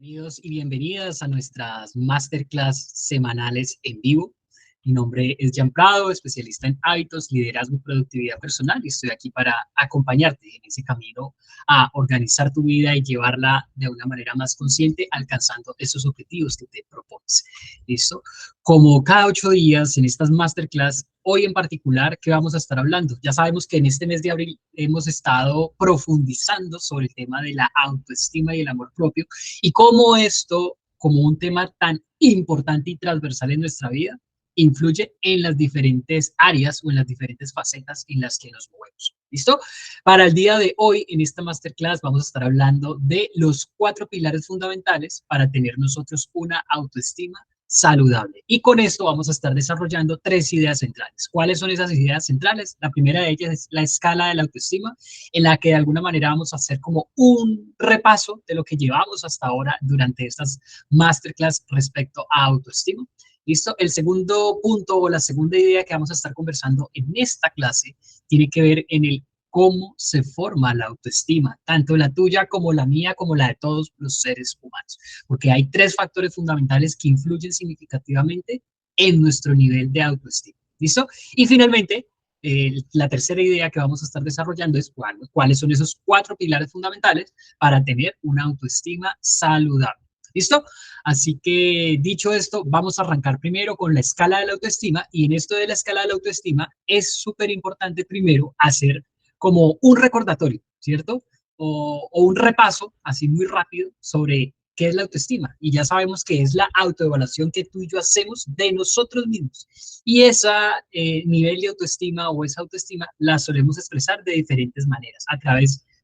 Bienvenidos y bienvenidas a nuestras masterclass semanales en vivo. Mi nombre es Jan Prado, especialista en hábitos, liderazgo y productividad personal, y estoy aquí para acompañarte en ese camino a organizar tu vida y llevarla de una manera más consciente, alcanzando esos objetivos que te propones. ¿Listo? Como cada 8 días en estas masterclass, hoy en particular, ¿qué vamos a estar hablando? Ya sabemos que en este mes de abril hemos estado profundizando sobre el tema de la autoestima y el amor propio y cómo esto, como un tema tan importante y transversal en nuestra vida, influye en las diferentes áreas o en las diferentes facetas en las que nos movemos. ¿Listo? Para el día de hoy, en esta masterclass, vamos a estar hablando de los 4 pilares fundamentales para tener nosotros una autoestima saludable. Y con esto vamos a estar desarrollando 3 ideas centrales. ¿Cuáles son esas ideas centrales? La primera de ellas es la escala de la autoestima, en la que de alguna manera vamos a hacer como un repaso de lo que llevamos hasta ahora durante estas masterclass respecto a autoestima. ¿Listo? El segundo punto o la segunda idea que vamos a estar conversando en esta clase tiene que ver en el cómo se forma la autoestima, tanto la tuya como la mía, como la de todos los seres humanos, porque hay 3 factores fundamentales que influyen significativamente en nuestro nivel de autoestima. ¿Listo? Y finalmente, la tercera idea que vamos a estar desarrollando es cuáles son esos 4 pilares fundamentales para tener una autoestima saludable. ¿Listo? Así que dicho esto, vamos a arrancar primero con la escala de la autoestima, y en esto de la escala de la autoestima es súper importante primero hacer como un recordatorio, ¿cierto? O un repaso así muy rápido sobre qué es la autoestima. Y ya sabemos que es la autoevaluación que tú y yo hacemos de nosotros mismos. Y ese nivel de autoestima o esa autoestima la solemos expresar de diferentes maneras.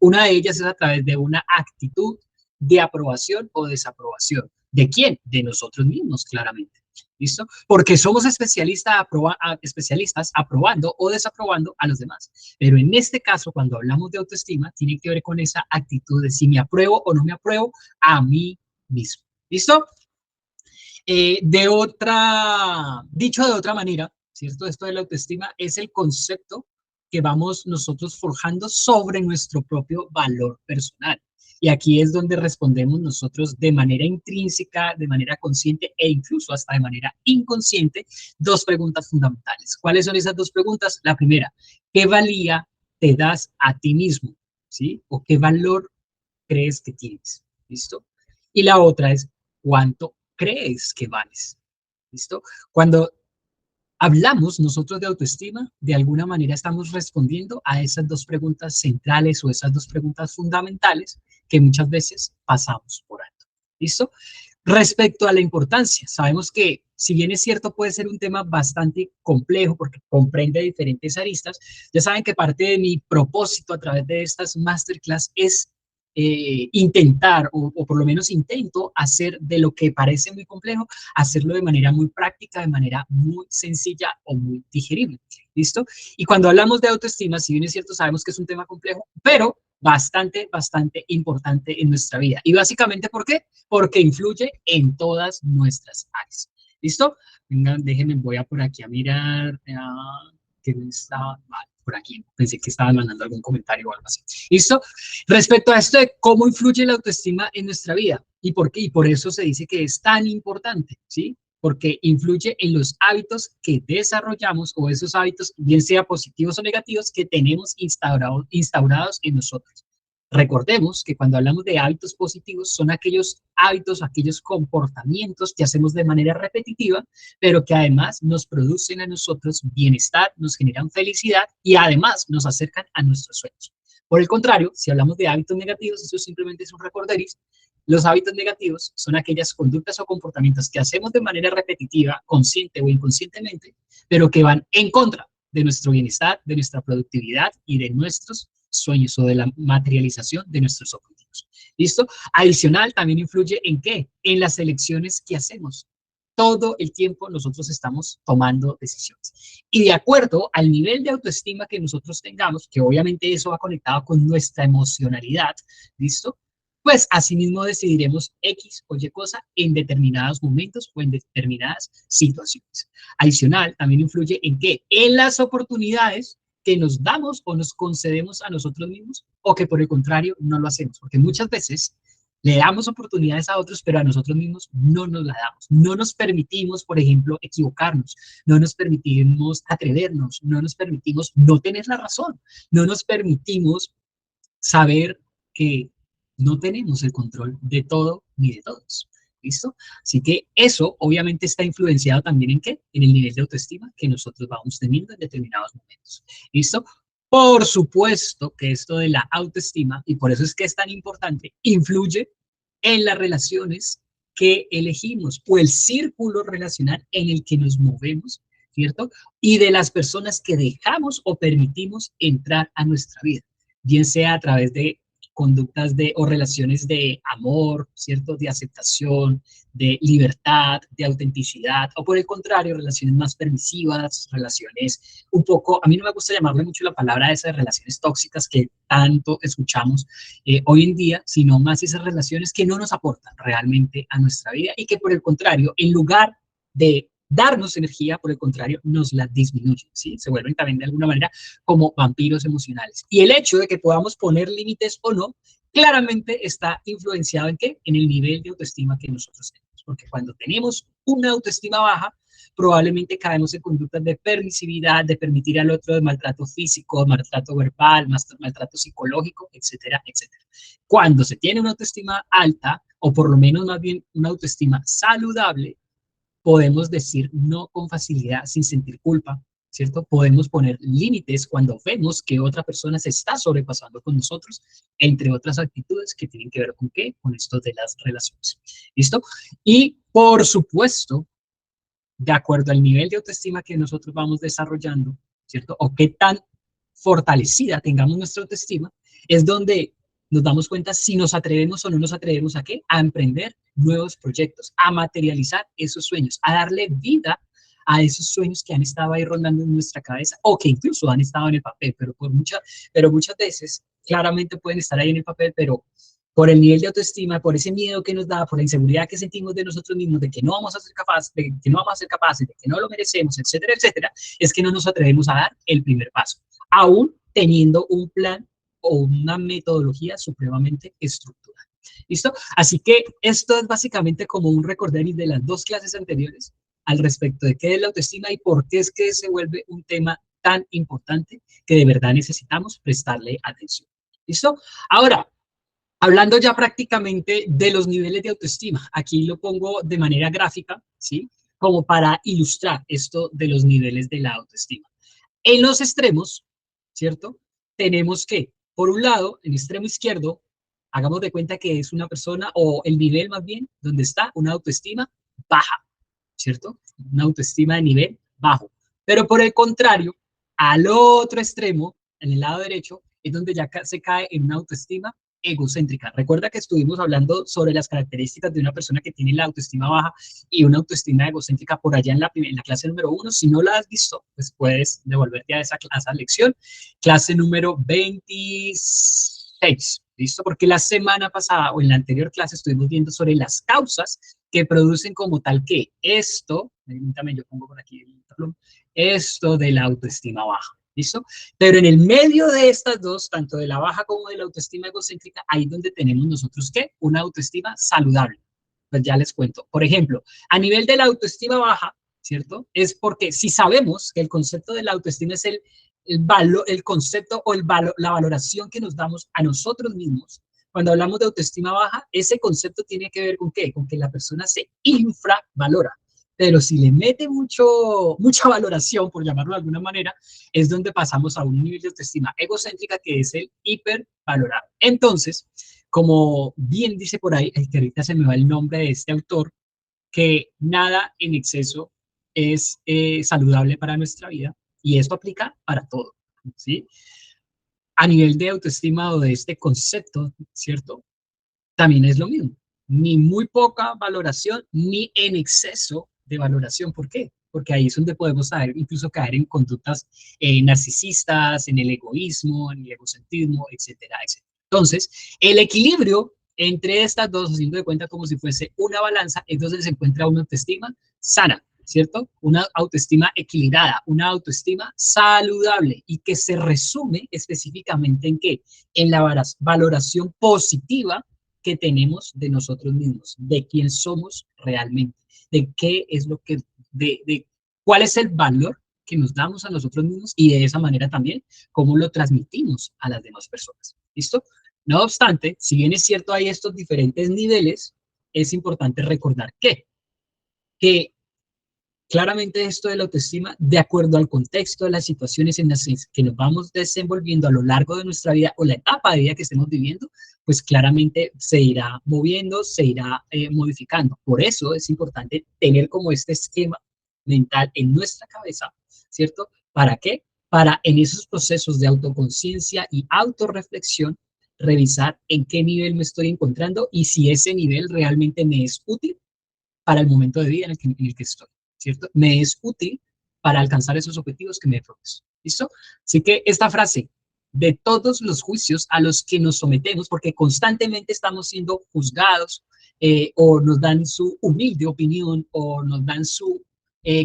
Una de ellas es a través de una actitud de aprobación o desaprobación. ¿De quién? De nosotros mismos, claramente. ¿Listo? Porque somos especialistas aprobando o desaprobando a los demás. Pero en este caso, cuando hablamos de autoestima, tiene que ver con esa actitud de si me apruebo o no me apruebo a mí mismo. ¿Listo? Dicho de otra manera, ¿cierto? Esto de la autoestima es el concepto que vamos nosotros forjando sobre nuestro propio valor personal. Y aquí es donde respondemos nosotros de manera intrínseca, de manera consciente e incluso hasta de manera inconsciente 2 preguntas fundamentales. ¿Cuáles son esas 2 preguntas? La primera, ¿qué valía te das a ti mismo? ¿Sí? ¿O qué valor crees que tienes? ¿Listo? Y la otra es, ¿cuánto crees que vales? ¿Listo? Cuando hablamos nosotros de autoestima, de alguna manera estamos respondiendo a esas 2 preguntas centrales o esas 2 preguntas fundamentales que muchas veces pasamos por alto. ¿Listo? Respecto a la importancia, sabemos que si bien es cierto puede ser un tema bastante complejo porque comprende diferentes aristas, ya saben que parte de mi propósito a través de estas masterclass es intentar, o por lo menos intento hacer de lo que parece muy complejo, hacerlo de manera muy práctica, de manera muy sencilla o muy digerible. ¿Listo? Y cuando hablamos de autoestima, si bien es cierto, sabemos que es un tema complejo, pero bastante, bastante importante en nuestra vida. Y básicamente, ¿por qué? Porque influye en todas nuestras áreas. ¿Listo? Vengan, déjenme, voy a por aquí a mirar. ¿Qué me estaba? Vale, por aquí. Pensé que estaban mandando algún comentario o algo así. ¿Listo? Respecto a esto de cómo influye la autoestima en nuestra vida y por qué, y por eso se dice que es tan importante, ¿sí? Porque influye en los hábitos que desarrollamos o esos hábitos, bien sea positivos o negativos, que tenemos instaurados en nosotros. Recordemos que cuando hablamos de hábitos positivos son aquellos hábitos, aquellos comportamientos que hacemos de manera repetitiva, pero que además nos producen a nosotros bienestar, nos generan felicidad y además nos acercan a nuestros sueños. Por el contrario, si hablamos de hábitos negativos, eso simplemente es un recorderis. Los hábitos negativos son aquellas conductas o comportamientos que hacemos de manera repetitiva, consciente o inconscientemente, pero que van en contra de nuestro bienestar, de nuestra productividad y de nuestros sueños o de la materialización de nuestros objetivos. ¿Listo? Adicional, también influye en qué? En las elecciones que hacemos. Todo el tiempo nosotros estamos tomando decisiones. Y de acuerdo al nivel de autoestima que nosotros tengamos, que obviamente eso va conectado con nuestra emocionalidad, ¿listo? Pues asimismo decidiremos X o Y cosa en determinados momentos o en determinadas situaciones. Adicional, también influye en qué? En las oportunidades que nos damos o nos concedemos a nosotros mismos o que por el contrario no lo hacemos. Porque muchas veces Le damos oportunidades a otros, pero a nosotros mismos no nos la damos. No nos permitimos, por ejemplo, equivocarnos, no nos permitimos atrevernos, no nos permitimos no tener la razón, no nos permitimos saber que no tenemos el control de todo ni de todos. ¿Listo? Así que eso obviamente está influenciado también en ¿qué? En el nivel de autoestima que nosotros vamos teniendo en determinados momentos. ¿Listo? Por supuesto que esto de la autoestima, y por eso es que es tan importante, influye en las relaciones que elegimos o el círculo relacional en el que nos movemos, ¿cierto? Y de las personas que dejamos o permitimos entrar a nuestra vida, bien sea a través de conductas o relaciones de amor, ¿cierto? De aceptación, de libertad, de autenticidad, o por el contrario, relaciones más permisivas, relaciones un poco, a mí no me gusta llamarle mucho la palabra esas relaciones tóxicas que tanto escuchamos hoy en día, sino más esas relaciones que no nos aportan realmente a nuestra vida y que por el contrario, en lugar de darnos energía, por el contrario, nos la disminuyen, ¿sí? Se vuelven también de alguna manera como vampiros emocionales. Y el hecho de que podamos poner límites o no, claramente está influenciado en ¿qué? En el nivel de autoestima que nosotros tenemos. Porque cuando tenemos una autoestima baja, probablemente caemos en conductas de permisividad, de permitir al otro de maltrato físico, maltrato verbal, maltrato psicológico, etcétera, etcétera. Cuando se tiene una autoestima alta, o por lo menos más bien una autoestima saludable, podemos decir no con facilidad, sin sentir culpa, ¿cierto? Podemos poner límites cuando vemos que otra persona se está sobrepasando con nosotros, entre otras actitudes que tienen que ver con qué, con esto de las relaciones. ¿Listo? Y por supuesto, de acuerdo al nivel de autoestima que nosotros vamos desarrollando, ¿cierto? O qué tan fortalecida tengamos nuestra autoestima, es donde nos damos cuenta si nos atrevemos o no nos atrevemos a qué, a emprender nuevos proyectos, a materializar esos sueños, a darle vida a esos sueños que han estado ahí rondando en nuestra cabeza o que incluso han estado en el papel, pero muchas veces claramente pueden estar ahí en el papel, pero por el nivel de autoestima, por ese miedo que nos da, por la inseguridad que sentimos de nosotros mismos, de que no vamos a ser capaces, de que no vamos a ser capaces, de que no lo merecemos, etcétera, etcétera, es que no nos atrevemos a dar el primer paso, aún teniendo un plan o una metodología supremamente estructurada. ¿Listo? Así que esto es básicamente como un recorderis de las dos clases anteriores al respecto de qué es la autoestima y por qué es que se vuelve un tema tan importante que de verdad necesitamos prestarle atención. ¿Listo? Ahora, hablando ya prácticamente de los niveles de autoestima, aquí lo pongo de manera gráfica, ¿sí? Como para ilustrar esto de los niveles de la autoestima. En los extremos, ¿cierto? Tenemos que, por un lado, en el extremo izquierdo, hagamos de cuenta que es una persona, o el nivel más bien, donde está una autoestima baja, ¿cierto? Una autoestima de nivel bajo. Pero por el contrario, al otro extremo, en el lado derecho, es donde ya se cae en una autoestima egocéntrica. Recuerda que estuvimos hablando sobre las características de una persona que tiene la autoestima baja y una autoestima egocéntrica por allá en la clase número 1. Si no la has visto, pues puedes devolverte a esa lección. Clase número 26. ¿Listo? Porque la semana pasada o en la anterior clase estuvimos viendo sobre las causas que producen como tal que esto, también yo pongo por aquí el tablón, esto de la autoestima baja. ¿Listo? Pero en el medio de estas dos, tanto de la baja como de la autoestima egocéntrica, ahí es donde tenemos nosotros, ¿qué? Una autoestima saludable. Pues ya les cuento. Por ejemplo, a nivel de la autoestima baja, ¿cierto? Es porque si sabemos que el concepto de la autoestima es el concepto o la valoración que nos damos a nosotros mismos, cuando hablamos de autoestima baja, ese concepto tiene que ver con ¿qué? Con que la persona se infravalora. Pero si le mete mucha valoración, por llamarlo de alguna manera, es donde pasamos a un nivel de autoestima egocéntrica que es el hipervalorar. Entonces, como bien dice por ahí, que ahorita se me va el nombre de este autor, que nada en exceso es saludable para nuestra vida y esto aplica para todo, ¿sí? A nivel de autoestima o de este concepto, ¿cierto? También es lo mismo. Ni muy poca valoración, ni en exceso de valoración. ¿Por qué? Porque ahí es donde podemos incluso caer en conductas narcisistas, en el egoísmo, en el egocentrismo, etcétera, etcétera. Entonces, el equilibrio entre estas dos, haciendo de cuenta como si fuese una balanza, es donde se encuentra una autoestima sana, ¿cierto? Una autoestima equilibrada, una autoestima saludable y que se resume específicamente en qué? En la valoración positiva que tenemos de nosotros mismos, de quién somos realmente, de qué es lo que, de cuál es el valor que nos damos a nosotros mismos y de esa manera también cómo lo transmitimos a las demás personas. ¿Listo? No obstante, si bien es cierto hay estos diferentes niveles, es importante recordar que claramente esto de la autoestima, de acuerdo al contexto de las situaciones en las que nos vamos desenvolviendo a lo largo de nuestra vida o la etapa de vida que estemos viviendo, pues claramente se irá moviendo, se irá modificando. Por eso es importante tener como este esquema mental en nuestra cabeza, ¿cierto? ¿Para qué? Para en esos procesos de autoconciencia y autorreflexión, revisar en qué nivel me estoy encontrando y si ese nivel realmente me es útil para el momento de vida en el que estoy, ¿cierto? Me es útil para alcanzar esos objetivos que me he propuesto, ¿listo? Así que esta frase, de todos los juicios a los que nos sometemos, porque constantemente estamos siendo juzgados o nos dan su humilde opinión o nos dan su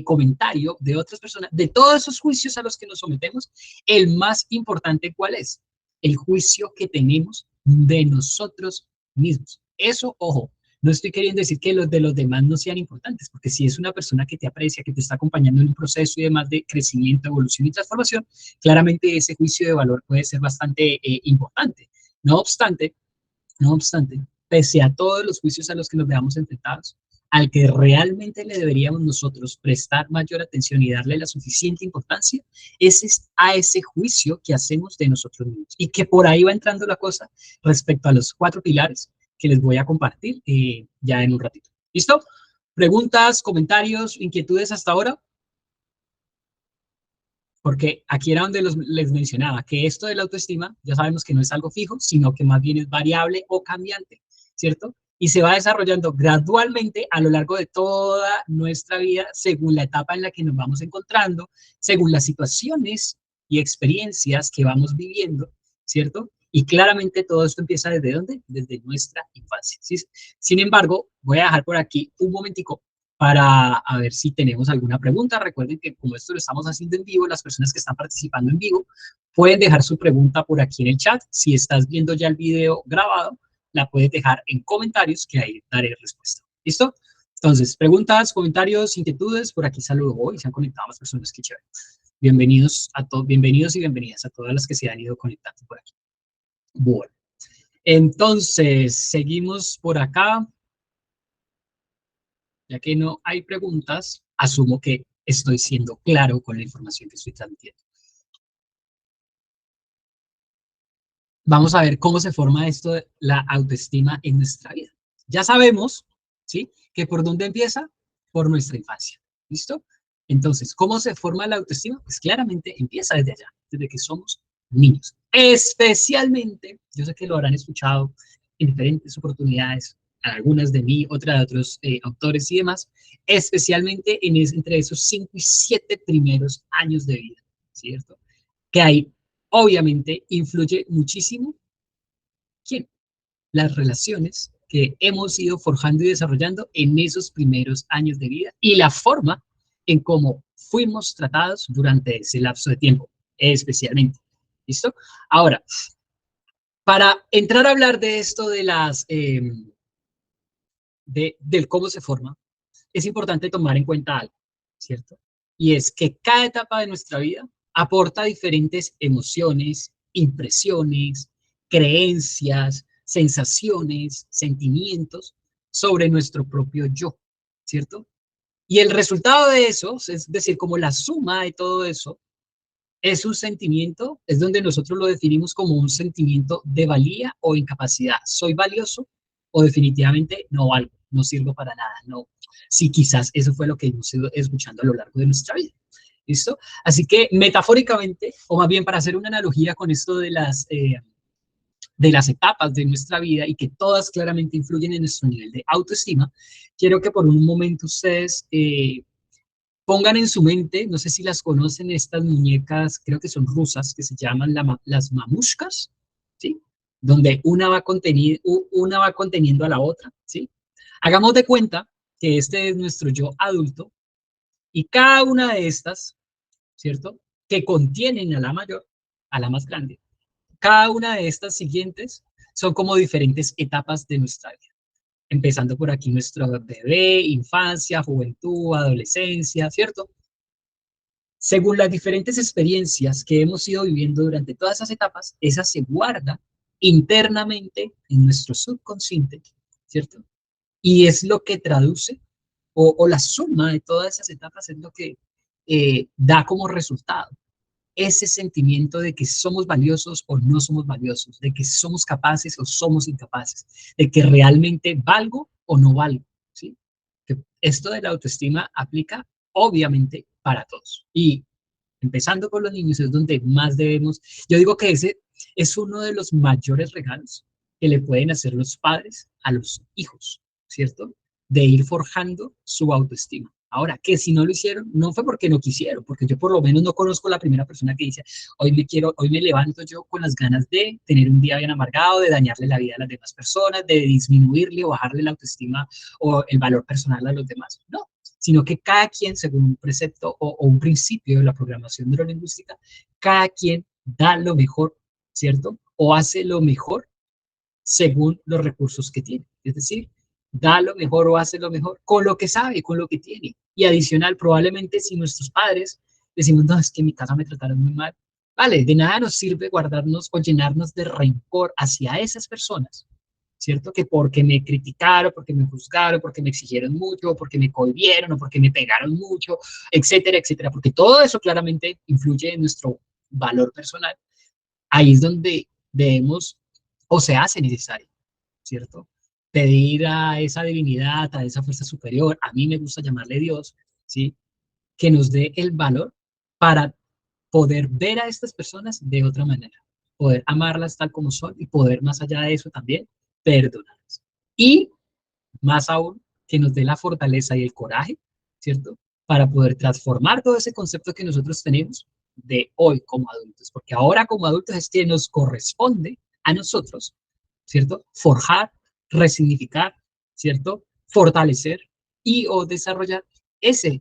comentario de otras personas, de todos esos juicios a los que nos sometemos, el más importante, ¿cuál es? El juicio que tenemos de nosotros mismos. Eso, ojo, no estoy queriendo decir que los de los demás no sean importantes, porque si es una persona que te aprecia, que te está acompañando en un proceso y demás de crecimiento, evolución y transformación, claramente ese juicio de valor puede ser bastante importante. No obstante, no obstante, pese a todos los juicios a los que nos veamos enfrentados, al que realmente le deberíamos nosotros prestar mayor atención y darle la suficiente importancia, es a ese juicio que hacemos de nosotros mismos. Y que por ahí va entrando la cosa respecto a los 4 pilares que les voy a compartir ya en un ratito. ¿Listo? ¿Preguntas, comentarios, inquietudes hasta ahora? Porque aquí era donde les mencionaba que esto de la autoestima ya sabemos que no es algo fijo, sino que más bien es variable o cambiante, ¿cierto? Y se va desarrollando gradualmente a lo largo de toda nuestra vida, según la etapa en la que nos vamos encontrando, según las situaciones y experiencias que vamos viviendo, ¿cierto? Y claramente todo esto empieza ¿desde dónde? Desde nuestra infancia, ¿sí? Sin embargo, voy a dejar por aquí un momentico para a ver si tenemos alguna pregunta. Recuerden que como esto lo estamos haciendo en vivo, las personas que están participando en vivo pueden dejar su pregunta por aquí en el chat. Si estás viendo ya el video grabado, la puedes dejar en comentarios que ahí daré respuesta. ¿Listo? Entonces, preguntas, comentarios, inquietudes, por aquí saludo hoy, se han conectado las personas, que chévere. Bienvenidos a todos, bienvenidos y bienvenidas a todas las que se han ido conectando por aquí. Bueno, entonces, seguimos por acá. Ya que no hay preguntas, asumo que estoy siendo claro con la información que estoy transmitiendo. Vamos a ver cómo se forma esto de la autoestima en nuestra vida. Ya sabemos, ¿sí? Que por dónde empieza, por nuestra infancia. ¿Listo? Entonces, ¿cómo se forma la autoestima? Pues claramente empieza desde allá, desde que somos niños. Especialmente, yo sé que lo habrán escuchado en diferentes oportunidades, algunas de mí, otras de otros autores y demás, especialmente entre esos 5 y 7 primeros años de vida, ¿cierto? Que ahí, obviamente, influye muchísimo, ¿quién? Las relaciones que hemos ido forjando y desarrollando en esos primeros años de vida y la forma en cómo fuimos tratados durante ese lapso de tiempo, especialmente. ¿Listo? Ahora, para entrar a hablar de esto de del cómo se forma, es importante tomar en cuenta algo, ¿cierto? Y es que cada etapa de nuestra vida aporta diferentes emociones, impresiones, creencias, sensaciones, sentimientos sobre nuestro propio yo, ¿cierto? Y el resultado de eso, es decir, como la suma de todo eso, es un sentimiento, es donde nosotros lo definimos como un sentimiento de valía o incapacidad. ¿Soy valioso o definitivamente no valgo? No sirvo para nada, no. Sí, quizás eso fue lo que hemos ido escuchando a lo largo de nuestra vida. ¿Listo? Así que metafóricamente, o más bien para hacer una analogía con esto de las etapas de nuestra vida y que todas claramente influyen en nuestro nivel de autoestima, quiero que por un momento ustedes pongan en su mente, no sé si las conocen, estas muñecas, creo que son rusas, que se llaman las mamushkas, ¿sí? Donde una va conteniendo a la otra, ¿sí? Hagamos de cuenta que este es nuestro yo adulto y cada una de estas, ¿cierto? Que contienen a la mayor, a la más grande. Cada una de estas siguientes son como diferentes etapas de nuestra vida. Empezando por aquí nuestro bebé, infancia, juventud, adolescencia, ¿cierto? Según las diferentes experiencias que hemos ido viviendo durante todas esas etapas, esa se guarda internamente en nuestro subconsciente, ¿cierto? Y es lo que traduce, o la suma de todas esas etapas es lo que da como resultado ese sentimiento de que somos valiosos o no somos valiosos, de que somos capaces o somos incapaces, de que realmente valgo o no valgo, ¿sí? Que esto de la autoestima aplica obviamente para todos. Y empezando con los niños es donde más debemos, yo digo que ese es uno de los mayores regalos que le pueden hacer los padres a los hijos, ¿cierto? De ir forjando su autoestima. Ahora, que si no lo hicieron, no fue porque no quisieron, porque yo por lo menos no conozco la primera persona que dice, hoy me levanto yo con las ganas de tener un día bien amargado, de dañarle la vida a las demás personas, de disminuirle o bajarle la autoestima o el valor personal a los demás. No, sino que cada quien, según un precepto o un principio de la programación neurolingüística, cada quien da lo mejor, ¿cierto? O hace lo mejor según los recursos que tiene. Es decir, da lo mejor o hace lo mejor con lo que sabe, con lo que tiene. Y adicional, probablemente si nuestros padres decimos, no, es que en mi casa me trataron muy mal, vale, de nada nos sirve guardarnos o llenarnos de rencor hacia esas personas, ¿cierto? Que porque me criticaron, porque me juzgaron, porque me exigieron mucho, porque me cohibieron o porque me pegaron mucho, etcétera, etcétera, porque todo eso claramente influye en nuestro valor personal. Ahí es donde debemos o se hace necesario, ¿cierto? Pedir a esa divinidad, a esa fuerza superior, a mí me gusta llamarle Dios, ¿sí? Que nos dé el valor para poder ver a estas personas de otra manera, poder amarlas tal como son y poder más allá de eso también perdonarlas. Y más aún, que nos dé la fortaleza y el coraje, ¿cierto? Para poder transformar todo ese concepto que nosotros tenemos de hoy como adultos, porque ahora como adultos es que nos corresponde a nosotros, ¿cierto? Forjar, resignificar, ¿cierto? Fortalecer y o desarrollar ese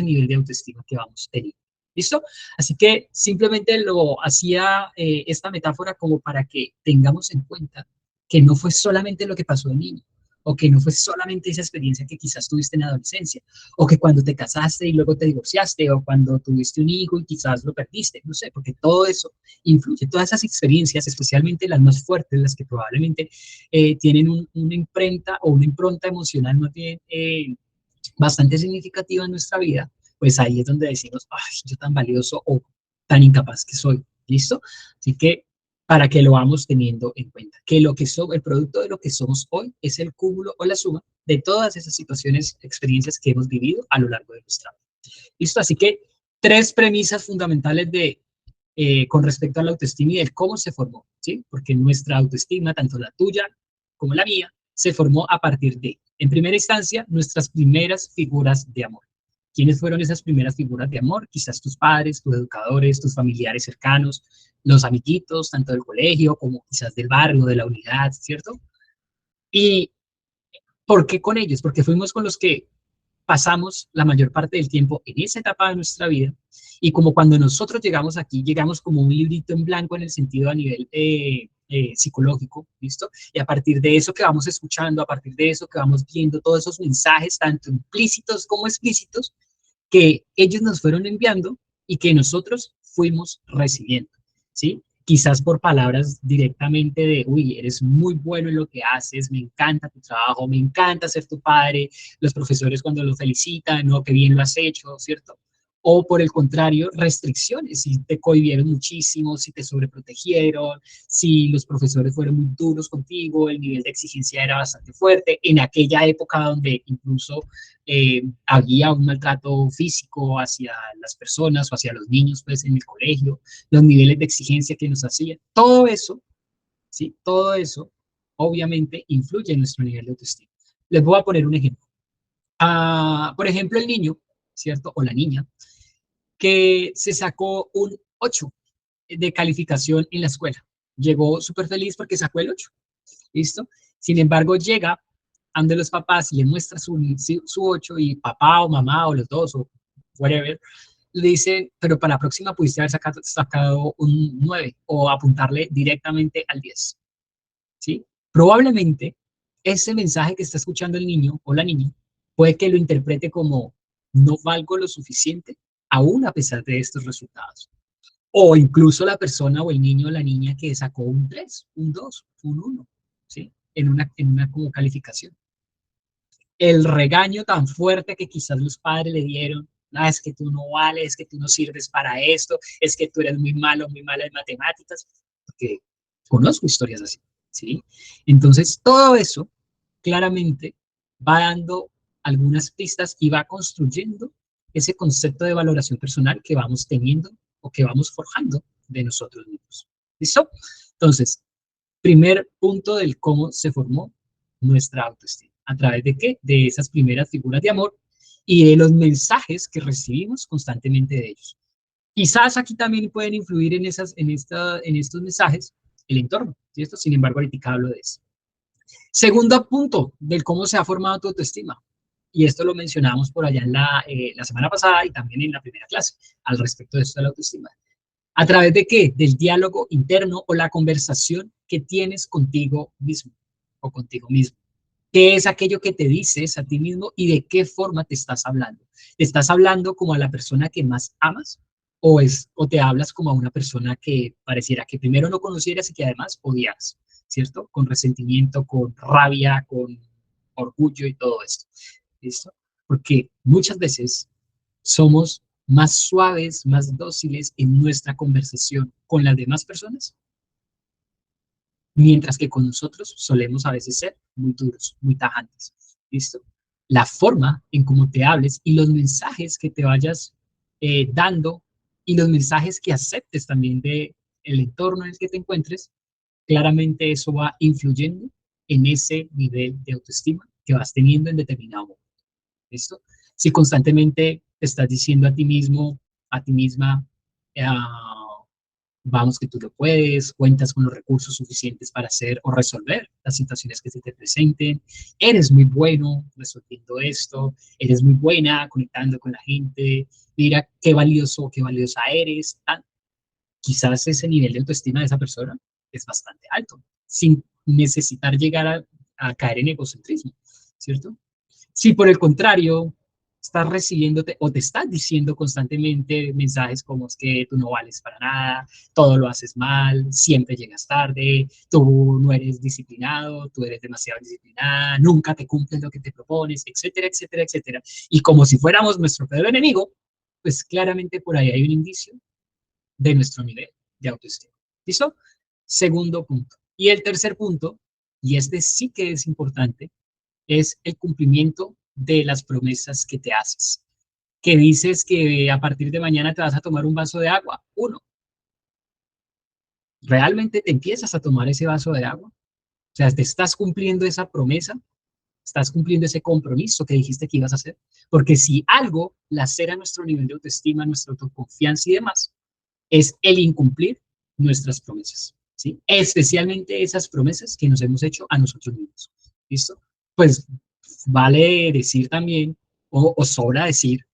nivel de autoestima que vamos teniendo. ¿Listo? Así que simplemente lo hacía esta metáfora como para que tengamos en cuenta que no fue solamente lo que pasó de niño, o que no fue solamente esa experiencia que quizás tuviste en la adolescencia, o que cuando te casaste y luego te divorciaste, o cuando tuviste un hijo y quizás lo perdiste, no sé, porque todo eso influye, todas esas experiencias, especialmente las más fuertes, las que probablemente tienen una imprenta o una impronta emocional más bien bastante significativa en nuestra vida, pues ahí es donde decimos, ay, yo tan valioso o tan incapaz que soy, ¿listo? Así que para que lo vamos teniendo en cuenta, que lo que somos, el producto de lo que somos hoy es el cúmulo o la suma de todas esas situaciones, experiencias que hemos vivido a lo largo de nuestra vida. ¿Listo? Así que tres premisas fundamentales con respecto a la autoestima y del cómo se formó, ¿sí? Porque nuestra autoestima, tanto la tuya como la mía, se formó a partir de, en primera instancia, nuestras primeras figuras de amor. ¿Quiénes fueron esas primeras figuras de amor? Quizás tus padres, tus educadores, tus familiares cercanos, los amiguitos, tanto del colegio como quizás del barrio, de la unidad, ¿cierto? ¿Y por qué con ellos? Porque fuimos con los que pasamos la mayor parte del tiempo en esa etapa de nuestra vida y como cuando nosotros llegamos aquí, llegamos como un librito en blanco en el sentido a nivel psicológico, ¿listo? Y a partir de eso que vamos escuchando, a partir de eso que vamos viendo, todos esos mensajes, tanto implícitos como explícitos, que ellos nos fueron enviando y que nosotros fuimos recibiendo, ¿sí? Quizás por palabras directamente de, uy, eres muy bueno en lo que haces, me encanta tu trabajo, me encanta ser tu padre, los profesores cuando lo felicitan, no, qué bien lo has hecho, ¿cierto? O por el contrario, restricciones, si te cohibieron muchísimo, si te sobreprotegieron, si los profesores fueron muy duros contigo, el nivel de exigencia era bastante fuerte, en aquella época donde incluso había un maltrato físico hacia las personas o hacia los niños pues, en el colegio, los niveles de exigencia que nos hacían, todo eso, ¿sí? Todo eso obviamente influye en nuestro nivel de autoestima. Les voy a poner un ejemplo. Por ejemplo, el niño, ¿cierto? O la niña, que se sacó un 8 de calificación en la escuela. Llegó súper feliz porque sacó el 8, ¿listo? Sin embargo, llega ante los papás y le muestra su 8 y papá o mamá o los dos o whatever, le dicen, pero para la próxima pudiste haber sacado un 9 o apuntarle directamente al 10. ¿sí? Probablemente ese mensaje que está escuchando el niño o la niña puede que lo interprete como no valgo lo suficiente aún a pesar de estos resultados. O incluso la persona o el niño o la niña que sacó un 3, un 2, un 1, ¿sí? En una como calificación. El regaño tan fuerte que quizás los padres le dieron, ah, es que tú no vales, es que tú no sirves para esto, es que tú eres muy malo, muy mala en matemáticas, porque conozco historias así, ¿sí? Entonces, todo eso claramente va dando algunas pistas y va construyendo ese concepto de valoración personal que vamos teniendo o que vamos forjando de nosotros mismos. ¿Listo? Entonces, primer punto del cómo se formó nuestra autoestima. ¿A través de qué? De esas primeras figuras de amor y de los mensajes que recibimos constantemente de ellos. Quizás aquí también pueden influir en estos mensajes el entorno, ¿cierto? Sin embargo, ahorita hablo de eso. Segundo punto del cómo se ha formado tu autoestima. Y esto lo mencionamos por allá en la semana pasada y también en la primera clase, al respecto de esto de la autoestima. ¿A través de qué? Del diálogo interno o la conversación que tienes contigo mismo o contigo mismo. ¿Qué es aquello que te dices a ti mismo y de qué forma te estás hablando? ¿Te estás hablando como a la persona que más amas o te hablas como a una persona que pareciera que primero no conocieras y que además odias, ¿cierto? Con resentimiento, con rabia, con orgullo y todo esto, ¿listo? Porque muchas veces somos más suaves, más dóciles en nuestra conversación con las demás personas, mientras que con nosotros solemos a veces ser muy duros, muy tajantes. ¿Listo? La forma en cómo te hables y los mensajes que te vayas dando y los mensajes que aceptes también de el entorno en el que te encuentres, claramente eso va influyendo en ese nivel de autoestima que vas teniendo en determinado momento. ¿Listo? Si constantemente te estás diciendo a ti mismo, a ti misma, vamos que tú lo puedes, cuentas con los recursos suficientes para hacer o resolver las situaciones que se te presenten, eres muy bueno resolviendo esto, eres muy buena conectando con la gente, mira qué valioso, qué valiosa eres, quizás ese nivel de autoestima de esa persona es bastante alto, sin necesitar llegar a caer en egocentrismo, ¿cierto? Si por el contrario estás recibiéndote o te estás diciendo constantemente mensajes como es que tú no vales para nada, todo lo haces mal, siempre llegas tarde, tú no eres disciplinado, tú eres demasiado disciplinada, nunca te cumples lo que te propones, etcétera, etcétera, etcétera. Y como si fuéramos nuestro peor enemigo, pues claramente por ahí hay un indicio de nuestro nivel de autoestima. ¿Listo? Segundo punto. Y el tercer punto, y este sí que es importante, es el cumplimiento de las promesas que te haces. Que dices que a partir de mañana te vas a tomar un vaso de agua. Uno, ¿realmente te empiezas a tomar ese vaso de agua? O sea, ¿te estás cumpliendo esa promesa? ¿Estás cumpliendo ese compromiso que dijiste que ibas a hacer? Porque si algo lacera nuestro nivel de autoestima, nuestra autoconfianza y demás, es el incumplir nuestras promesas, ¿sí? Especialmente esas promesas que nos hemos hecho a nosotros mismos, ¿listo? Pues vale decir también, o sobra decir,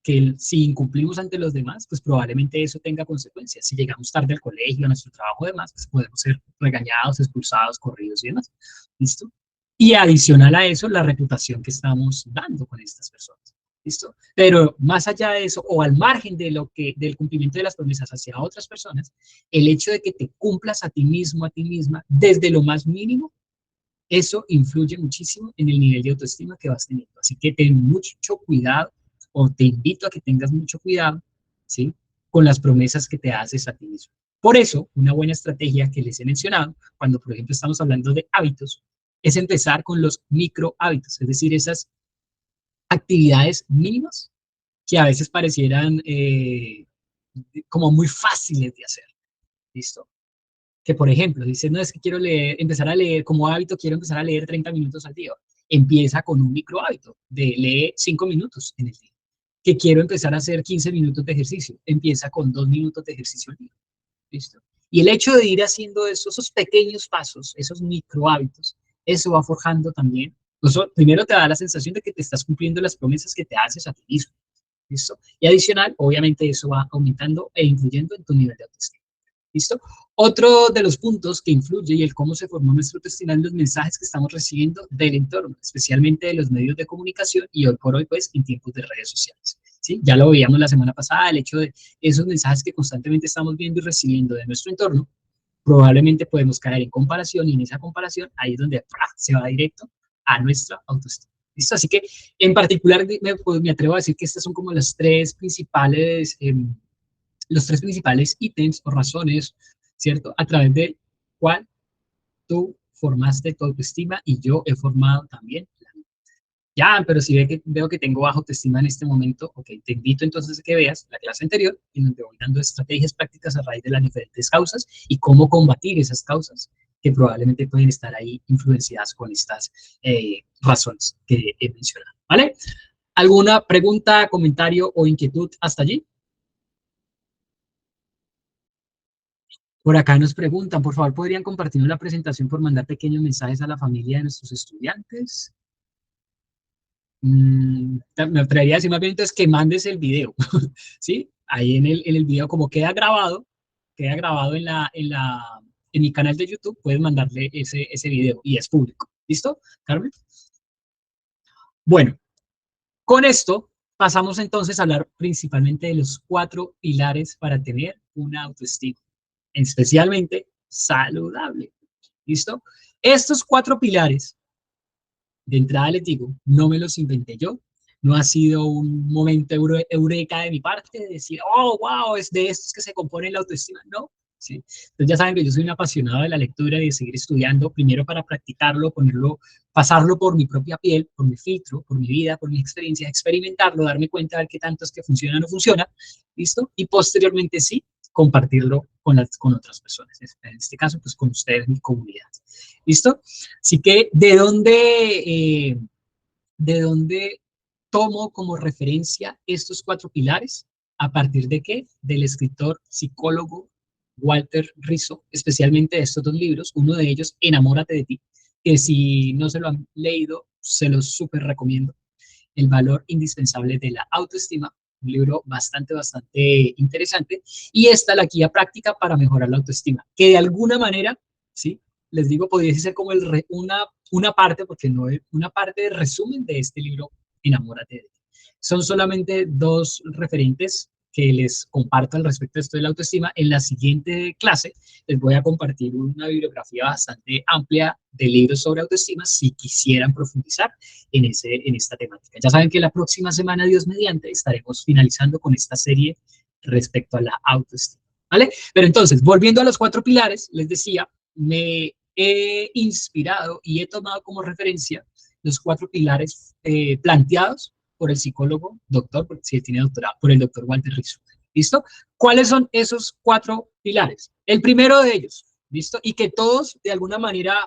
que si incumplimos ante los demás, pues probablemente eso tenga consecuencias. Si llegamos tarde al colegio, a nuestro trabajo y demás, pues podemos ser regañados, expulsados, corridos y demás, ¿listo? Y adicional a eso, la reputación que estamos dando con estas personas. ¿Listo? Pero más allá de eso, o al margen de del cumplimiento de las promesas hacia otras personas, el hecho de que te cumplas a ti mismo, a ti misma, desde lo más mínimo, eso influye muchísimo en el nivel de autoestima que vas teniendo. Así que ten mucho cuidado, o te invito a que tengas mucho cuidado, ¿sí? Con las promesas que te haces a ti mismo. Por eso, una buena estrategia que les he mencionado, cuando por ejemplo estamos hablando de hábitos, es empezar con los micro hábitos, es decir, esas actividades mínimas que a veces parecieran como muy fáciles de hacer. ¿Listo? Que por ejemplo, dices, no, es que quiero leer, empezar a leer, como hábito, quiero empezar a leer 30 minutos al día. Empieza con un micro hábito de leer 5 minutos en el día. Que quiero empezar a hacer 15 minutos de ejercicio. Empieza con 2 minutos de ejercicio al día. ¿Listo? Y el hecho de ir haciendo esos pequeños pasos, esos micro hábitos, eso va forjando también. Eso, primero te da la sensación de que te estás cumpliendo las promesas que te haces a ti mismo. ¿Listo? Y adicional, obviamente eso va aumentando e influyendo en tu nivel de autoestima. ¿Listo? Otro de los puntos que influye y el cómo se formó nuestra autoestima es los mensajes que estamos recibiendo del entorno, especialmente de los medios de comunicación y hoy por hoy, pues, en tiempos de redes sociales. ¿Sí? Ya lo veíamos la semana pasada, el hecho de esos mensajes que constantemente estamos viendo y recibiendo de nuestro entorno, probablemente podemos caer en comparación y en esa comparación ahí es donde se va directo a nuestra autoestima. ¿Listo? Así que en particular pues, me atrevo a decir que estas son como los tres principales ítems o razones, ¿cierto? A través del cual tú formaste tu autoestima y yo he formado también la mía. Ya, pero si veo que tengo baja autoestima en este momento, ok, te invito entonces a que veas la clase anterior, en donde voy dando estrategias prácticas a raíz de las diferentes causas y cómo combatir esas causas que probablemente pueden estar ahí influenciadas con estas razones que he mencionado, ¿vale? ¿Alguna pregunta, comentario o inquietud hasta allí? Por acá nos preguntan, por favor, ¿podrían compartirnos la presentación por mandar pequeños mensajes a la familia de nuestros estudiantes? Me atrevería a decir más bien entonces que mandes el video, ¿sí? Ahí en el video, como queda grabado en mi canal de YouTube, puedes mandarle ese video y es público. ¿Listo, Carmen? Bueno, con esto pasamos entonces a hablar principalmente de los 4 pilares para tener una autoestima, especialmente saludable. ¿Listo? Estos 4 pilares, de entrada les digo, no me los inventé yo, no ha sido un momento eureka de mi parte de decir, oh, wow, es de estos que se compone la autoestima. No, ¿sí? Entonces ya saben que yo soy un apasionado de la lectura y de seguir estudiando, primero para practicarlo, pasarlo por mi propia piel, por mi filtro, por mi vida, por mi experiencia, experimentarlo, darme cuenta de ver qué tanto es que funciona o no funciona, ¿listo? Y posteriormente sí, compartirlo con otras personas, en este caso, pues con ustedes, mi comunidad. ¿Listo? Así que, ¿de dónde tomo como referencia estos 4 pilares? ¿A partir de qué? Del escritor psicólogo Walter Rizzo, especialmente de estos 2 libros, uno de ellos, Enamórate de ti, que si no se lo han leído, se los súper recomiendo. El valor indispensable de la autoestima, un libro bastante interesante, y esta la guía práctica para mejorar la autoestima, que de alguna manera, ¿sí? Les digo, podría ser como una parte, porque no es una parte de resumen de este libro, Enamórate de ti. Son solamente 2 referentes que les comparto al respecto de esto de la autoestima. En la siguiente clase les voy a compartir una bibliografía bastante amplia de libros sobre autoestima si quisieran profundizar en esta temática. Ya saben que la próxima semana, Dios mediante, estaremos finalizando con esta serie respecto a la autoestima, ¿vale? Pero entonces, volviendo a los 4 pilares, les decía, me he inspirado y he tomado como referencia los 4 pilares planteados por el psicólogo doctor, porque si él tiene doctorado, por el doctor Walter Rizzo. ¿Listo? ¿Cuáles son esos 4 pilares? El primero de ellos, ¿listo? Y que todos, de alguna manera,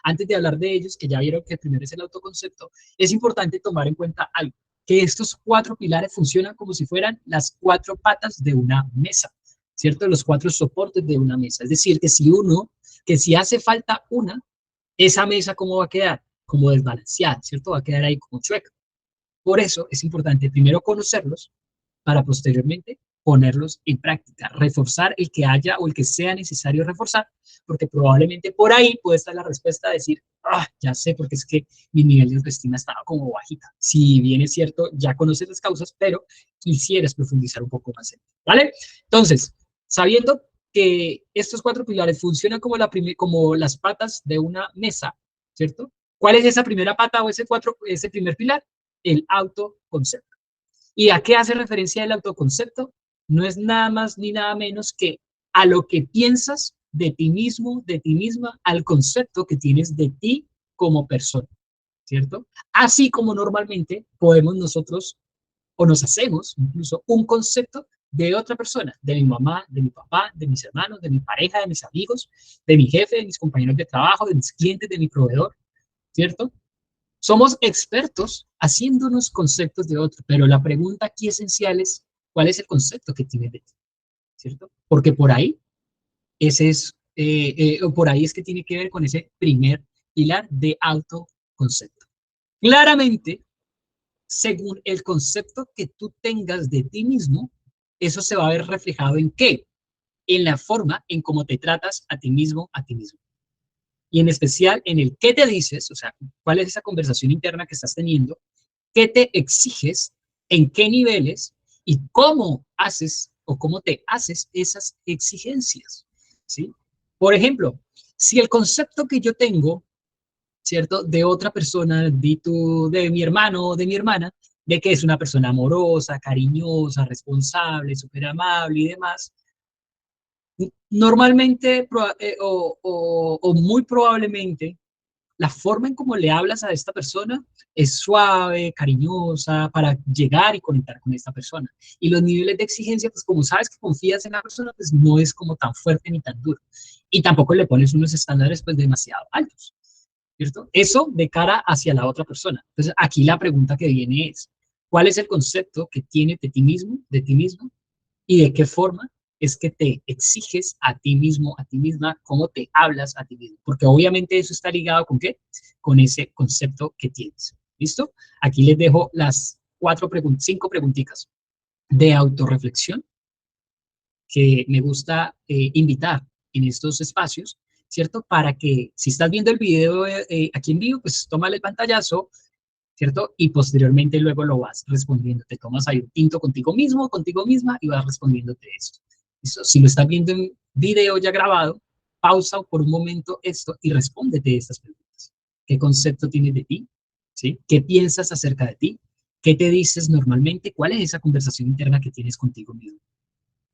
antes de hablar de ellos, que ya vieron que el primero es el autoconcepto, es importante tomar en cuenta algo, que estos 4 pilares funcionan como si fueran las 4 patas de una mesa, ¿cierto? Los 4 soportes de una mesa. Es decir, que si hace falta una, esa mesa, ¿cómo va a quedar? Como desbalanceada, ¿cierto? Va a quedar ahí como chueca. Por eso es importante primero conocerlos para posteriormente ponerlos en práctica, reforzar el que haya o el que sea necesario reforzar, porque probablemente por ahí puede estar la respuesta a decir, ya sé, porque es que mi nivel de autoestima estaba como bajita. Si bien es cierto, ya conoces las causas, pero quisieras profundizar un poco más en ello, ¿vale? Entonces, sabiendo que estos 4 pilares funcionan como las patas de una mesa, ¿cierto? ¿Cuál es esa primera pata o ese primer pilar? El autoconcepto. ¿Y a qué hace referencia el autoconcepto? No es nada más ni nada menos que a lo que piensas de ti mismo, de ti misma, al concepto que tienes de ti como persona, ¿cierto? Así como normalmente podemos nosotros o nos hacemos incluso un concepto de otra persona, de mi mamá, de mi papá, de mis hermanos, de mi pareja, de mis amigos, de mi jefe, de mis compañeros de trabajo, de mis clientes, de mi proveedor, ¿cierto? Somos expertos haciéndonos conceptos de otro, pero la pregunta aquí esencial es, ¿cuál es el concepto que tienes de ti? ¿Cierto? Porque por ahí es que tiene que ver con ese primer pilar de autoconcepto. Claramente, según el concepto que tú tengas de ti mismo, eso se va a ver reflejado en qué? en la forma en cómo te tratas a ti mismo, a ti mismo. Y en especial en el qué te dices, o sea, cuál es esa conversación interna que estás teniendo, qué te exiges, en qué niveles y cómo haces o cómo te haces esas exigencias, ¿sí? Por ejemplo, si el concepto que yo tengo, ¿cierto? De otra persona, de mi hermano o de mi hermana, de que es una persona amorosa, cariñosa, responsable, súper amable y demás, normalmente o muy probablemente la forma en cómo le hablas a esta persona es suave, cariñosa, para llegar y conectar con esta persona. Y los niveles de exigencia, pues como sabes que confías en la persona, pues no es como tan fuerte ni tan duro. Y tampoco le pones unos estándares pues demasiado altos, ¿cierto? Eso de cara hacia la otra persona. Entonces aquí la pregunta que viene es, ¿cuál es el concepto que tienes de ti mismo, y de qué forma es que te exiges a ti mismo, a ti misma, cómo te hablas a ti mismo? Porque obviamente eso está ligado con qué? Con ese concepto que tienes. ¿Listo? Aquí les dejo las 5 preguntitas de autorreflexión que me gusta invitar en estos espacios, ¿cierto? Para que si estás viendo el video aquí en vivo, pues tómale el pantallazo, ¿cierto? Y posteriormente luego lo vas respondiendo. Te tomas ahí un tinto contigo mismo, contigo misma y vas respondiéndote esto. ¿Listo? Si lo estás viendo en video ya grabado, pausa por un momento esto y respóndete estas preguntas. ¿Qué concepto tienes de ti? ¿Sí? ¿Qué piensas acerca de ti? ¿Qué te dices normalmente? ¿Cuál es esa conversación interna que tienes contigo mismo?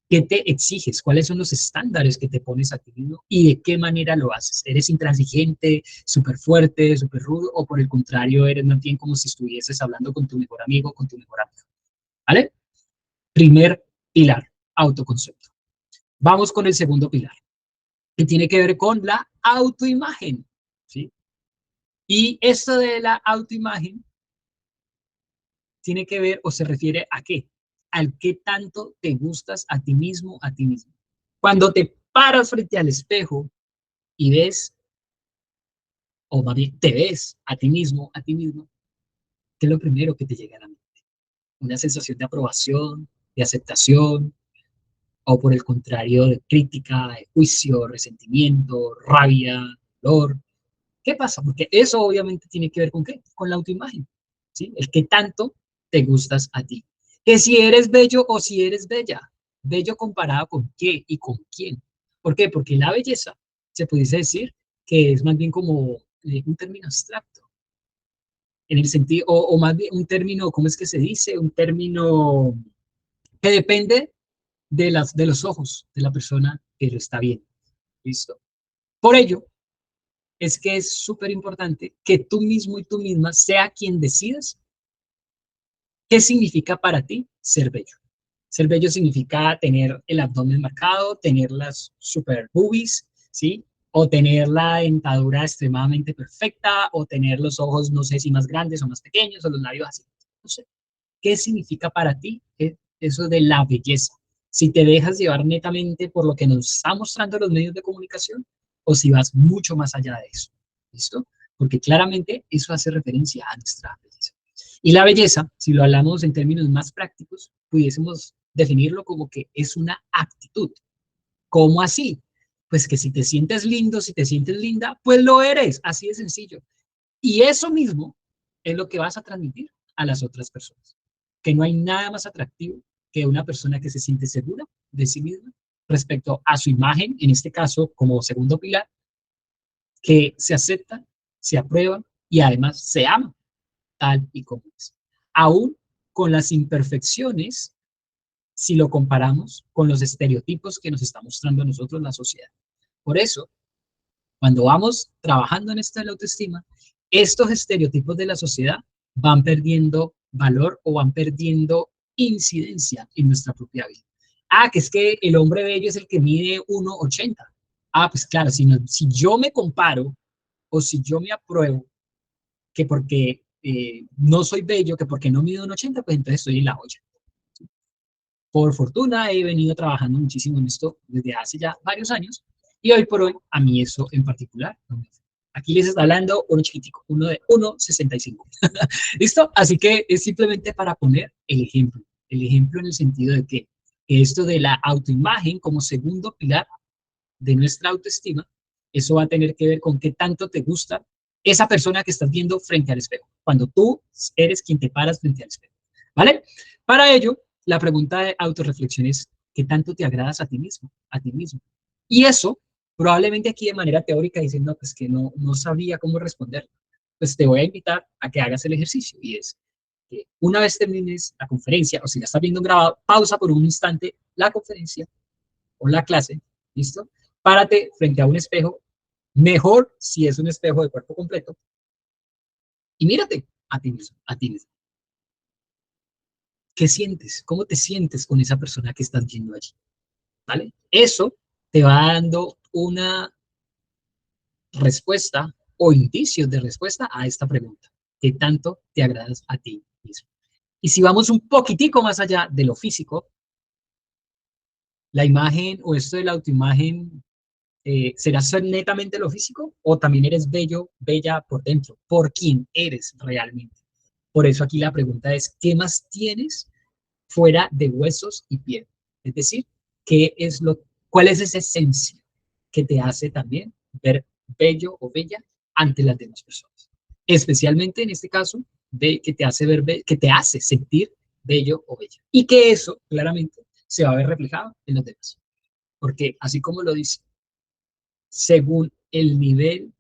¿Qué te exiges? ¿Cuáles son los estándares que te pones a ti mismo? ¿Y de qué manera lo haces? ¿Eres intransigente, súper fuerte, súper rudo? ¿O por el contrario, eres más bien como si estuvieses hablando con tu mejor amigo, con tu mejor amiga? ¿Vale? Primer pilar, autoconcepto. Vamos con el segundo pilar, que tiene que ver con la autoimagen, ¿sí? Y esto de la autoimagen tiene que ver o se refiere a qué, al qué tanto te gustas a ti mismo, a ti mismo. Cuando te paras frente al espejo y ves, o más bien te ves a ti mismo, a ti mismo, ¿qué es lo primero que te llega a la mente? Una sensación de aprobación, de aceptación, o por el contrario, de crítica, de juicio, resentimiento, rabia, dolor. ¿Qué pasa? Porque eso obviamente tiene que ver con qué, con la autoimagen, ¿sí? El que tanto te gustas a ti. Que si eres bello o si eres bella, bello comparado con qué y con quién. ¿Por qué? Porque la belleza se pudiese decir que es más bien como un término abstracto, en el sentido, o más bien un término, ¿cómo es que se dice? Un término que depende de los ojos de la persona que lo está viendo. ¿Listo? Por ello, es que es súper importante que tú mismo y tú misma sea quien decidas qué significa para ti ser bello. Ser bello significa tener el abdomen marcado, tener las super boobies, ¿sí? O tener la dentadura extremadamente perfecta, o tener los ojos, no sé si más grandes o más pequeños, o los labios así. No sé. ¿Qué significa para ti eso de la belleza? Si te dejas llevar netamente por lo que nos está mostrando los medios de comunicación, o si vas mucho más allá de eso. ¿Listo? Porque claramente eso hace referencia a nuestra belleza. Y la belleza, si lo hablamos en términos más prácticos, pudiésemos definirlo como que es una actitud. ¿Cómo así? Pues que si te sientes lindo, si te sientes linda, pues lo eres, así de sencillo. Y eso mismo es lo que vas a transmitir a las otras personas. Que no hay nada más atractivo que una persona que se siente segura de sí misma respecto a su imagen, en este caso como segundo pilar, que se acepta, se aprueba y además se ama tal y como es. Aún con las imperfecciones, si lo comparamos con los estereotipos que nos está mostrando a nosotros la sociedad. Por eso, cuando vamos trabajando en esta autoestima, estos estereotipos de la sociedad van perdiendo valor o van perdiendo incidencia en nuestra propia vida. Ah, que es que el hombre bello es el que mide 1,80. Ah, pues claro, si yo me comparo o si yo me apruebo que porque no soy bello, que porque no mido 1,80, pues entonces estoy en la olla. Por fortuna he venido trabajando muchísimo en esto desde hace ya varios años y hoy por hoy a mí eso en particular no me afecta. Aquí les está hablando uno chiquitico, uno de 1,65. ¿Listo? Así que es simplemente para poner el ejemplo en el sentido de que esto de la autoimagen como segundo pilar de nuestra autoestima, eso va a tener que ver con qué tanto te gusta esa persona que estás viendo frente al espejo, cuando tú eres quien te paras frente al espejo, ¿vale? Para ello, la pregunta de autorreflexión es, ¿qué tanto te agradas a ti mismo, a ti mismo? Y eso, probablemente aquí de manera teórica dicen, no, pues que no sabía cómo responder. Pues te voy a invitar a que hagas el ejercicio y es que una vez termines la conferencia o si la estás viendo grabado, pausa por un instante la conferencia o la clase, ¿listo? Párate frente a un espejo, mejor si es un espejo de cuerpo completo, y mírate a ti mismo, a ti mismo. ¿Qué sientes? ¿Cómo te sientes con esa persona que estás viendo allí? ¿Vale? Eso te va dando una respuesta o indicios de respuesta a esta pregunta. ¿Qué tanto te agradas a ti mismo? Y si vamos un poquitico más allá de lo físico, la imagen o esto de la autoimagen, ¿serás netamente lo físico o también eres bello, bella por dentro, por quien eres realmente? Por eso aquí la pregunta es, ¿qué más tienes fuera de huesos y piel? Es decir, ¿cuál es esa esencia que te hace también ver bello o bella ante las demás personas? Especialmente en este caso, de que te hace que te hace sentir bello o bella. Y que eso claramente se va a ver reflejado en los demás. Porque así como lo dice, según el nivel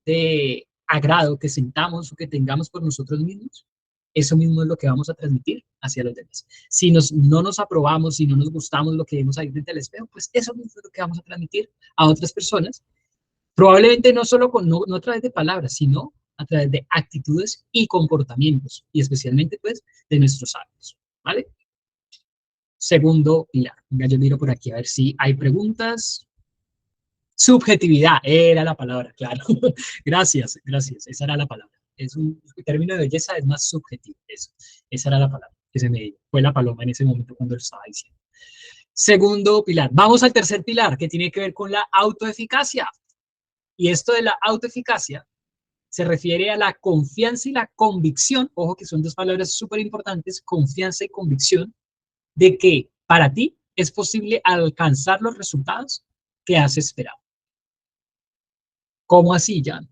de agrado que sentamos o que tengamos por nosotros mismos, eso mismo es lo que vamos a transmitir hacia los demás. Si no nos aprobamos, si no nos gustamos lo que vemos ahí frente al espejo, pues eso mismo es lo que vamos a transmitir a otras personas, probablemente no solo no a través de palabras, sino a través de actitudes y comportamientos, y especialmente pues de nuestros hábitos, ¿vale? Segundo pilar. Venga, yo miro por aquí a ver si hay preguntas. Subjetividad, era la palabra, claro. Gracias, gracias, esa era la palabra. Es un término de belleza, es más subjetivo, eso. Esa era la palabra que se me fue la paloma en ese momento cuando lo estaba diciendo. Segundo pilar. Vamos al tercer pilar, que tiene que ver con la autoeficacia. Y esto de la autoeficacia se refiere a la confianza y la convicción, ojo que son dos palabras súper importantes, confianza y convicción, de que para ti es posible alcanzar los resultados que has esperado. ¿Cómo así, Jan?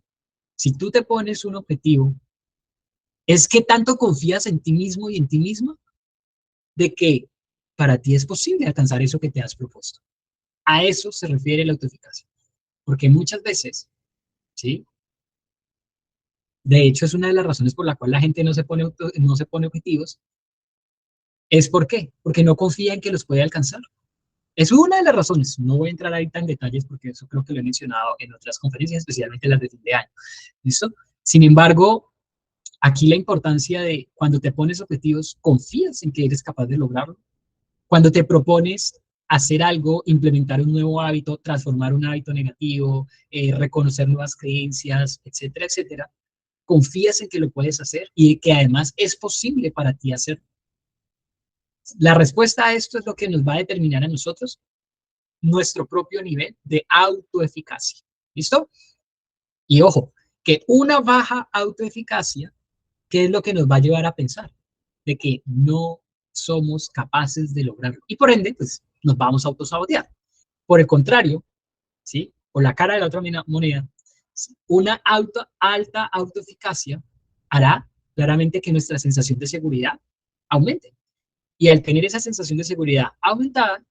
Si tú te pones un objetivo, ¿es que tanto confías en ti mismo y en ti misma de que para ti es posible alcanzar eso que te has propuesto? A eso se refiere la autoeficacia. Porque muchas veces, ¿sí? De hecho, es una de las razones por la cual la gente no se pone objetivos. ¿Es por qué? Porque no confía en que los puede alcanzar. Es una de las razones. No voy a entrar ahorita en detalles porque eso creo que lo he mencionado en otras conferencias, especialmente las de fin de año. ¿Listo? Sin embargo, aquí la importancia de cuando te pones objetivos, confías en que eres capaz de lograrlo. Cuando te propones hacer algo, implementar un nuevo hábito, transformar un hábito negativo, reconocer nuevas creencias, etcétera, etcétera, confías en que lo puedes hacer y que además es posible para ti hacerlo. La respuesta a esto es lo que nos va a determinar a nosotros nuestro propio nivel de autoeficacia. ¿Listo? Y ojo, que una baja autoeficacia, ¿qué es lo que nos va a llevar a pensar? De que no somos capaces de lograrlo. Y por ende, pues nos vamos a autosabotear. Por el contrario, ¿sí? O la cara de la otra moneda, una alta autoeficacia hará claramente que nuestra sensación de seguridad aumente. Y al tener esa sensación de seguridad aumentada,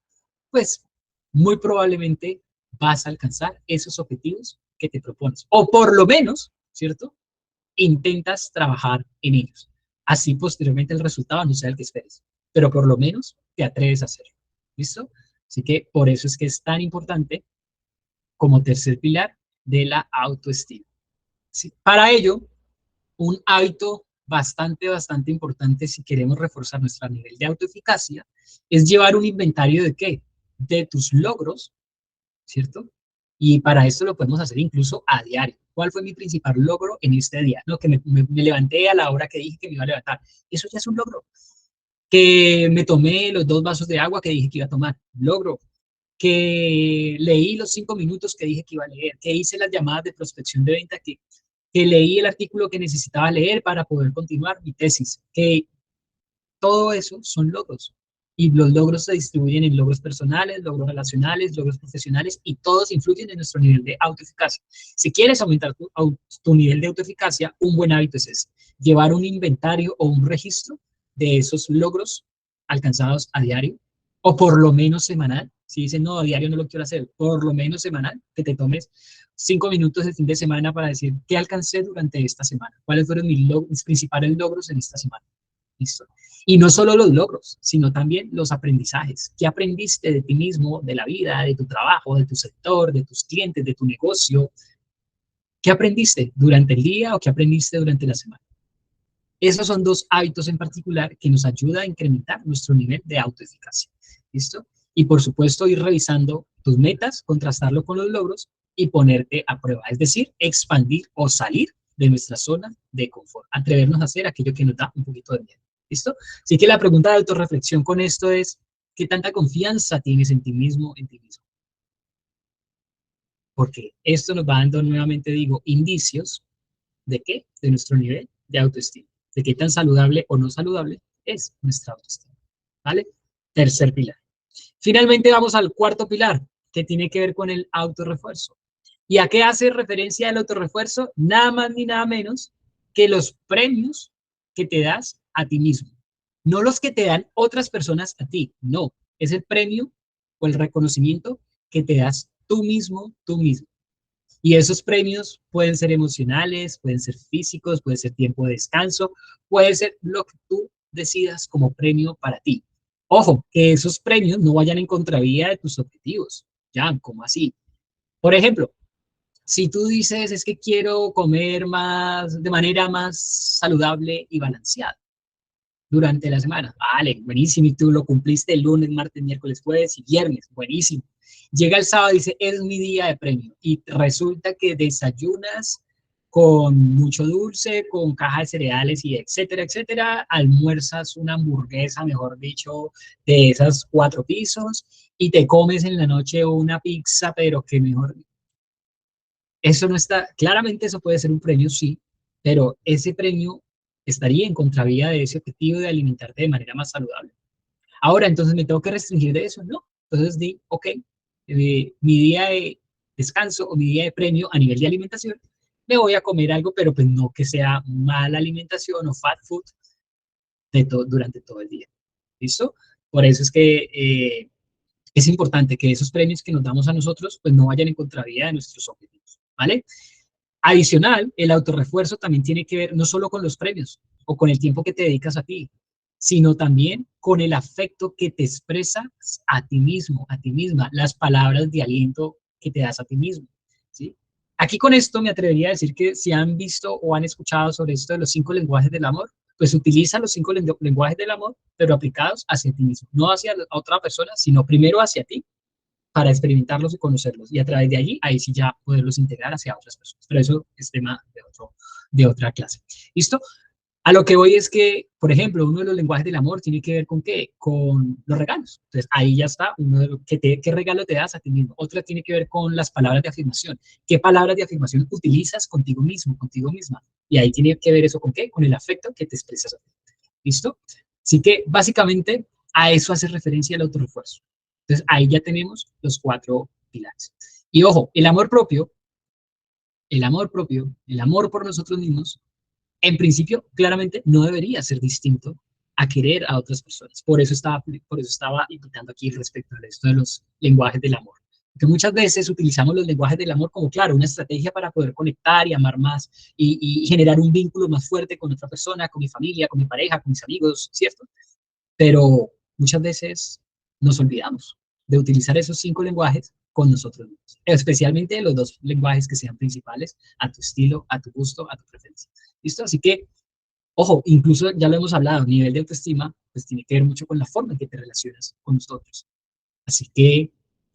pues muy probablemente vas a alcanzar esos objetivos que te propones. O por lo menos, ¿cierto? Intentas trabajar en ellos. Así posteriormente el resultado no sea el que esperes, pero por lo menos te atreves a hacerlo. ¿Listo? Así que por eso es que es tan importante como tercer pilar de la autoestima. ¿Sí? Para ello, un hábito bastante importante si queremos reforzar nuestro nivel de autoeficacia es llevar un inventario de qué? De tus logros, ¿cierto? Y para esto lo podemos hacer incluso a diario. ¿Cuál fue mi principal logro en este día? No, que me levanté a la hora que dije que me iba a levantar. Eso ya es un logro. Que me tomé los 2 vasos de agua que dije que iba a tomar. Logro. Que leí los 5 minutos que dije que iba a leer. Que hice las llamadas de prospección de venta que leí el artículo que necesitaba leer para poder continuar mi tesis. Que todo eso son logros. Y los logros se distribuyen en logros personales, logros relacionales, logros profesionales, y todos influyen en nuestro nivel de autoeficacia. Si quieres aumentar tu nivel de autoeficacia, un buen hábito es ese: llevar un inventario o un registro de esos logros alcanzados a diario, o por lo menos semanal. Si dices, no, a diario no lo quiero hacer, por lo menos semanal, que te tomes 5 minutos el fin de semana para decir qué alcancé durante esta semana, cuáles fueron mis principales logros en esta semana. ¿Listo? Y no solo los logros, sino también los aprendizajes. ¿Qué aprendiste de ti mismo, de la vida, de tu trabajo, de tu sector, de tus clientes, de tu negocio? ¿Qué aprendiste durante el día o qué aprendiste durante la semana? Esos son dos hábitos en particular que nos ayudan a incrementar nuestro nivel de autoeficacia. ¿Listo? Y por supuesto, ir revisando tus metas, contrastarlo con los logros y ponerte a prueba. Es decir, expandir o salir de nuestra zona de confort. Atrevernos a hacer aquello que nos da un poquito de miedo. ¿Listo? Así que la pregunta de autorreflexión con esto es: ¿qué tanta confianza tienes en ti mismo, en ti mismo? Porque esto nos va dando, nuevamente digo, indicios de qué, de nuestro nivel de autoestima, de qué tan saludable o no saludable es nuestra autoestima. ¿Vale? Tercer pilar. Finalmente vamos al cuarto pilar, que tiene que ver con el autorrefuerzo. ¿Y a qué hace referencia el autorrefuerzo? Nada más ni nada menos que los premios que te das a ti mismo. No los que te dan otras personas a ti, no. Es el premio o el reconocimiento que te das tú mismo, tú mismo. Y esos premios pueden ser emocionales, pueden ser físicos, puede ser tiempo de descanso, puede ser lo que tú decidas como premio para ti. Ojo, que esos premios no vayan en contravía de tus objetivos. Ya, ¿cómo así? Por ejemplo, si tú dices, es que quiero comer más, de manera más saludable y balanceada durante la semana. Vale, buenísimo. Y tú lo cumpliste el lunes, martes, miércoles, jueves y viernes. Buenísimo. Llega el sábado y dice, es mi día de premio. Y resulta que desayunas con mucho dulce, con caja de cereales y etcétera, etcétera. Almuerzas una hamburguesa, mejor dicho, de esas 4 pisos, y te comes en la noche una pizza, pero que mejor. Eso no está, claramente eso puede ser un premio, sí, pero ese premio estaría en contravía de ese objetivo de alimentarte de manera más saludable. Ahora, entonces, ¿me tengo que restringir de eso? No. Entonces di, ok, mi día de descanso o mi día de premio a nivel de alimentación, me voy a comer algo, pero pues no que sea mala alimentación o fat food durante todo el día. ¿Listo? Por eso es que es importante que esos premios que nos damos a nosotros, pues no vayan en contravía de nuestros objetivos, ¿vale? Adicional, el autorrefuerzo también tiene que ver no solo con los premios o con el tiempo que te dedicas a ti, sino también con el afecto que te expresas a ti mismo, a ti misma, las palabras de aliento que te das a ti mismo, ¿sí? Aquí con esto me atrevería a decir que si han visto o han escuchado sobre esto de los 5 lenguajes del amor, pues utiliza los 5 lenguajes del amor, pero aplicados hacia ti mismo, no hacia otra persona, sino primero hacia ti, para experimentarlos y conocerlos. Y a través de allí, ahí sí ya poderlos integrar hacia otras personas. Pero eso es tema de otra clase. ¿Listo? A lo que voy es que, por ejemplo, uno de los lenguajes del amor tiene que ver con ¿qué? Con los regalos. Entonces, ahí ya está, ¿qué regalo te das a ti mismo? Otra tiene que ver con las palabras de afirmación. ¿Qué palabras de afirmación utilizas contigo mismo, contigo misma? Y ahí tiene que ver eso con ¿qué? Con el afecto que te expresas a ti. ¿Listo? Así que, básicamente, a eso hace referencia el autorrefuerzo. Entonces, ahí ya tenemos los 4 pilares. Y ojo, el amor por nosotros mismos, en principio, claramente no debería ser distinto a querer a otras personas. Por eso estaba invitando aquí respecto a esto de los lenguajes del amor. Porque muchas veces utilizamos los lenguajes del amor como, claro, una estrategia para poder conectar y amar más y generar un vínculo más fuerte con otra persona, con mi familia, con mi pareja, con mis amigos, ¿cierto? Pero muchas veces nos olvidamos de utilizar esos 5 lenguajes con nosotros mismos, especialmente los 2 lenguajes que sean principales a tu estilo, a tu gusto, a tu preferencia. ¿Listo? Así que, ojo, incluso ya lo hemos hablado, nivel de autoestima, pues tiene que ver mucho con la forma en que te relacionas con nosotros. Así que,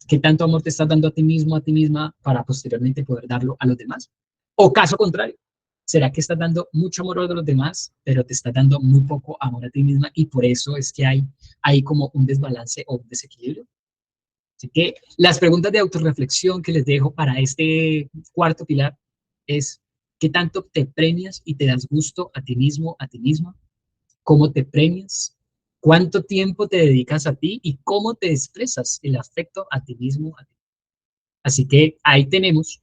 ¿qué tanto amor te estás dando a ti mismo, a ti misma, para posteriormente poder darlo a los demás? O caso contrario, ¿será que estás dando mucho amor a los demás, pero te estás dando muy poco amor a ti misma y por eso es que hay como un desbalance o un desequilibrio? Así que las preguntas de autorreflexión que les dejo para este cuarto pilar es: ¿qué tanto te premias y te das gusto a ti mismo, a ti misma? ¿Cómo te premias? ¿Cuánto tiempo te dedicas a ti y cómo te expresas el afecto a ti mismo? Así que ahí tenemos,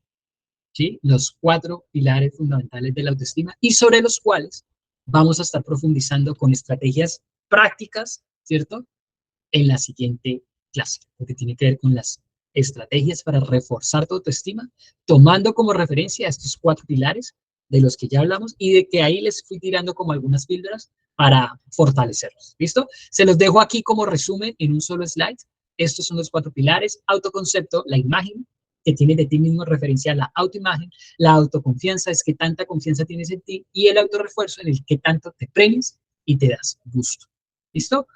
¿sí?, los 4 pilares fundamentales de la autoestima y sobre los cuales vamos a estar profundizando con estrategias prácticas, ¿cierto?, en la siguiente clase, porque tiene que ver con las estrategias para reforzar tu autoestima, tomando como referencia estos 4 pilares de los que ya hablamos y de que ahí les fui tirando como algunas píldoras para fortalecerlos. ¿Listo? Se los dejo aquí como resumen en un solo slide. Estos son los 4 pilares: autoconcepto, la imagen que tienes de ti mismo en referencia a la autoimagen; la autoconfianza es que tanta confianza tienes en ti; y el autorrefuerzo, en el que tanto te premias y te das gusto. ¿Listo?